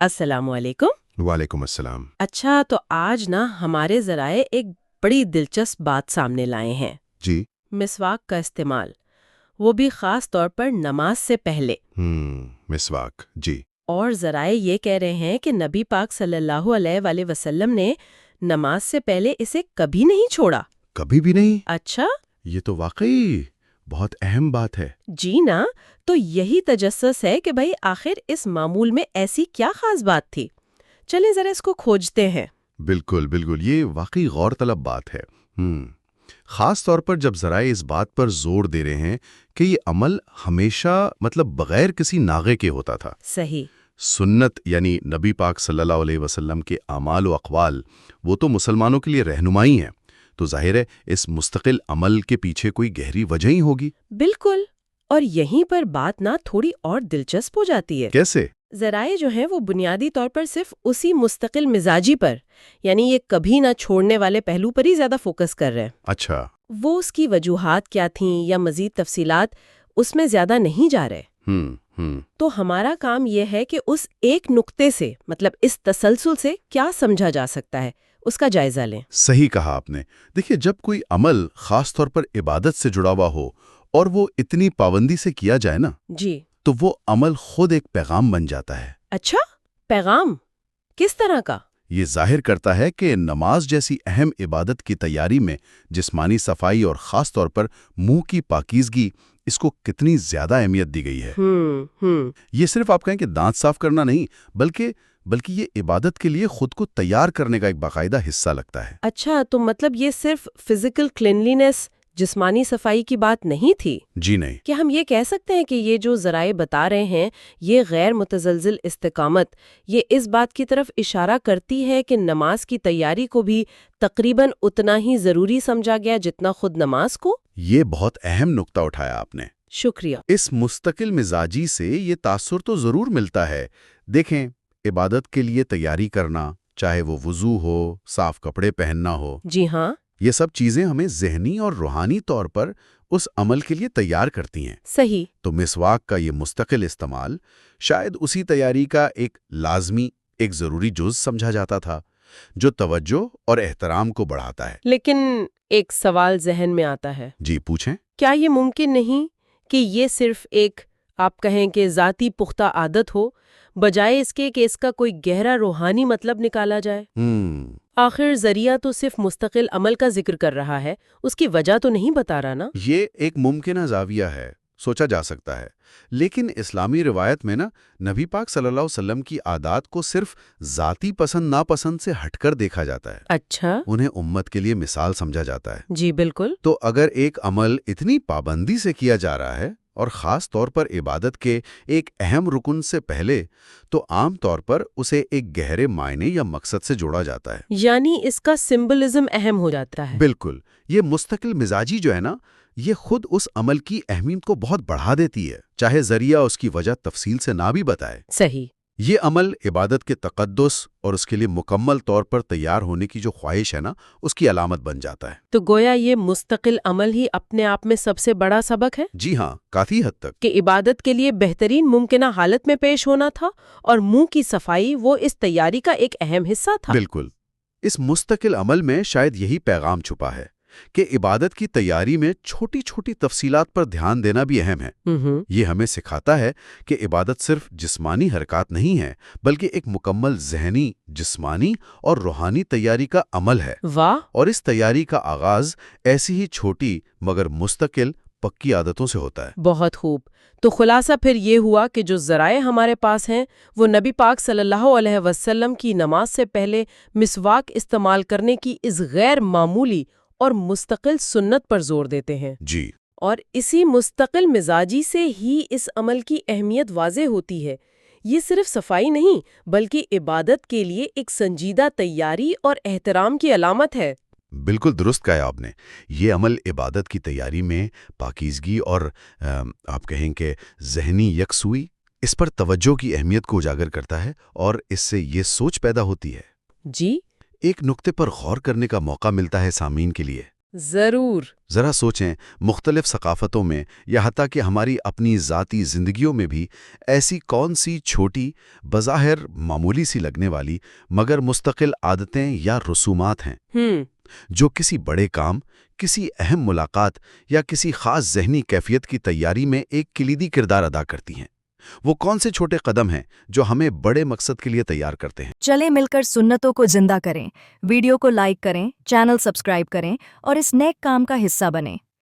السلام علیکم۔ وعلیکم السلام۔ اچھا، تو آج ہمارے ذرائع ایک بڑی دلچسپ بات سامنے لائے ہیں۔ جی۔ مسواک کا استعمال، وہ بھی خاص طور پر نماز سے پہلے۔ مسواک، جی۔ اور ذرائع یہ کہہ رہے ہیں کہ نبی پاک صلی اللہ علیہ وآلہ وسلم نے نماز سے پہلے اسے کبھی نہیں چھوڑا۔ کبھی بھی نہیں؟ اچھا، یہ تو واقعی بہت اہم بات ہے۔ جی نا، تو یہی تجسس ہے کہ بھئی آخر اس معمول میں ایسی کیا خاص بات تھی؟ چلیں ذرا اس کو کھوجتے ہیں۔ بالکل بالکل، یہ واقعی غور طلب بات ہے۔ خاص طور پر جب ذرائع اس بات پر زور دے رہے ہیں کہ یہ عمل ہمیشہ بغیر کسی ناغے کے ہوتا تھا۔ صحیح۔ سنت یعنی نبی پاک صلی اللہ علیہ وسلم کے اعمال و اقوال، وہ تو مسلمانوں کے لیے رہنمائی ہیں، تو ظاہر ہے اس مستقل عمل کے پیچھے کوئی گہری وجہ ہی ہوگی۔ بالکل، اور یہیں پر بات تھوڑی اور دلچسپ ہو جاتی ہے۔ کیسے؟ ذرائع جو ہیں وہ بنیادی طور پر صرف اسی مستقل مزاجی پر، یعنی یہ کبھی نہ چھوڑنے والے پہلو پر ہی زیادہ فوکس کر رہے ہیں۔ اچھا۔ وہ اس کی وجوہات کیا تھیں یا مزید تفصیلات اس میں زیادہ نہیں جا رہے۔ تو ہمارا کام یہ ہے کہ اس ایک نقطے سے، اس تسلسل سے کیا سمجھا جا سکتا ہے، اس کا جائزہ لیں۔ صحیح کہا آپ نے۔ دیکھیے، جب کوئی عمل خاص طور پر عبادت سے جڑا ہوا ہو اور وہ اتنی پابندی سے کیا جائے نا، جی، تو وہ عمل خود ایک پیغام بن جاتا ہے۔ اچھا، پیغام کس طرح کا؟ یہ ظاہر کرتا ہے کہ نماز جیسی اہم عبادت کی تیاری میں جسمانی صفائی اور خاص طور پر منہ کی پاکیزگی، اس کو کتنی زیادہ اہمیت دی گئی ہے۔ یہ صرف آپ کہیں کہ دانت صاف کرنا نہیں، بلکہ یہ عبادت کے لیے خود کو تیار کرنے کا ایک باقاعدہ حصہ لگتا ہے۔ اچھا، تو یہ صرف فزیکل کلینلینس، جسمانی صفائی کی بات نہیں تھی؟ جی نہیں۔ کہ ہم یہ کہہ سکتے ہیں کہ یہ جو ذرائع بتا رہے ہیں، یہ غیر متزلزل استقامت، یہ اس بات کی طرف اشارہ کرتی ہے کہ نماز کی تیاری کو بھی تقریباً اتنا ہی ضروری سمجھا گیا جتنا خود نماز کو؟ یہ بہت اہم نقطہ اٹھایا آپ نے۔ شکریہ۔ اس مستقل مزاجی سے یہ تاثر تو ضرور ملتا ہے۔ دیکھیں، عبادت کے لیے تیاری کرنا، چاہے وہ وضو ہو، صاف کپڑے پہننا ہو، جی ہاں، یہ سب چیزیں ہمیں ذہنی اور روحانی طور پر اس عمل کے لیے تیار کرتی ہیں۔ صحیح۔ تو مسواک کا یہ مستقل استعمال شاید اسی تیاری کا ایک لازمی، ایک ضروری جز سمجھا جاتا تھا، جو توجہ اور احترام کو بڑھاتا ہے۔ لیکن ایک سوال ذہن میں آتا ہے۔ جی پوچھیں۔ کیا یہ ممکن نہیں کہ یہ صرف ایک، آپ کہیں کہ ذاتی پختہ عادت ہو، بجائے اس کے کہ اس کا کوئی گہرا روحانی مطلب نکالا جائے؟ آخر ذریعہ تو صرف مستقل عمل کا ذکر کر رہا ہے، اس کی وجہ تو نہیں بتا رہا نا۔ یہ ایک ممکنہ زاویہ ہے، سوچا جا سکتا ہے، لیکن اسلامی روایت میں نبی پاک صلی اللہ علیہ وسلم کی عادات کو صرف ذاتی پسند ناپسند سے ہٹ کر دیکھا جاتا ہے۔ اچھا، انہیں امت کے لیے مثال سمجھا جاتا ہے۔ جی بالکل۔ تو اگر ایک عمل اتنی پابندی سے کیا جا رہا ہے اور خاص طور پر عبادت کے ایک اہم رکن سے پہلے، تو عام طور پر اسے ایک گہرے معنی یا مقصد سے جوڑا جاتا ہے، یعنی اس کا سمبلزم اہم ہو جاتا ہے۔ بالکل۔ یہ مستقل مزاجی جو ہے نا، یہ خود اس عمل کی اہمیت کو بہت بڑھا دیتی ہے، چاہے ذریعہ اس کی وجہ تفصیل سے نہ بھی بتائے۔ صحیح۔ یہ عمل عبادت کے تقدس اور اس کے لیے مکمل طور پر تیار ہونے کی جو خواہش ہے نا، اس کی علامت بن جاتا ہے۔ تو گویا یہ مستقل عمل ہی اپنے آپ میں سب سے بڑا سبق ہے؟ جی ہاں، کافی حد تک۔ کہ عبادت کے لیے بہترین ممکنہ حالت میں پیش ہونا تھا، اور منہ کی صفائی وہ اس تیاری کا ایک اہم حصہ تھا۔ بالکل۔ اس مستقل عمل میں شاید یہی پیغام چھپا ہے کہ عبادت کی تیاری میں چھوٹی چھوٹی تفصیلات پر دھیان دینا بھی اہم ہے۔ یہ ہمیں سکھاتا ہے کہ عبادت صرف جسمانی حرکات نہیں ہے، بلکہ ایک مکمل ذہنی، جسمانی اور روحانی تیاری کا عمل ہے۔ واہ! اور اس تیاری کا آغاز ایسی ہی چھوٹی مگر مستقل پکی عادتوں سے ہوتا ہے۔ بہت خوب۔ تو خلاصہ پھر یہ ہوا کہ جو ذرائع ہمارے پاس ہیں وہ نبی پاک صلی اللہ علیہ وسلم کی نماز سے پہلے مسواک استعمال کرنے کی اس غیر معمولی اور مستقل سنت پر زور دیتے ہیں۔ جی۔ اور اسی مستقل مزاجی سے ہی اس عمل کی اہمیت واضح ہوتی ہے۔ یہ صرف صفائی نہیں، بلکہ عبادت کے لیے ایک سنجیدہ تیاری اور احترام کی علامت ہے۔ بالکل درست کہا آپ نے۔ یہ عمل عبادت کی تیاری میں پاکیزگی اور آپ کہیں کہ ذہنی یکسوئی، اس پر توجہ کی اہمیت کو اجاگر کرتا ہے، اور اس سے یہ سوچ پیدا ہوتی ہے۔ جی، ایک نقطے پر غور کرنے کا موقع ملتا ہے سامعین کے لیے۔ ضرور. ذرا سوچیں، مختلف ثقافتوں میں یا حتیٰ کہ ہماری اپنی ذاتی زندگیوں میں بھی ایسی کون سی چھوٹی، بظاہر معمولی سی لگنے والی مگر مستقل عادتیں یا رسومات ہیں جو کسی بڑے کام، کسی اہم ملاقات یا کسی خاص ذہنی کیفیت کی تیاری میں ایک کلیدی کردار ادا کرتی ہیں؟ وہ کون سے چھوٹے قدم ہیں جو ہمیں بڑے مقصد کے لیے تیار کرتے ہیں؟ چلیں مل کر سنتوں کو زندہ کریں، ویڈیو کو لائک کریں، چینل سبسکرائب کریں اور اس نیک کام کا حصہ بنیں.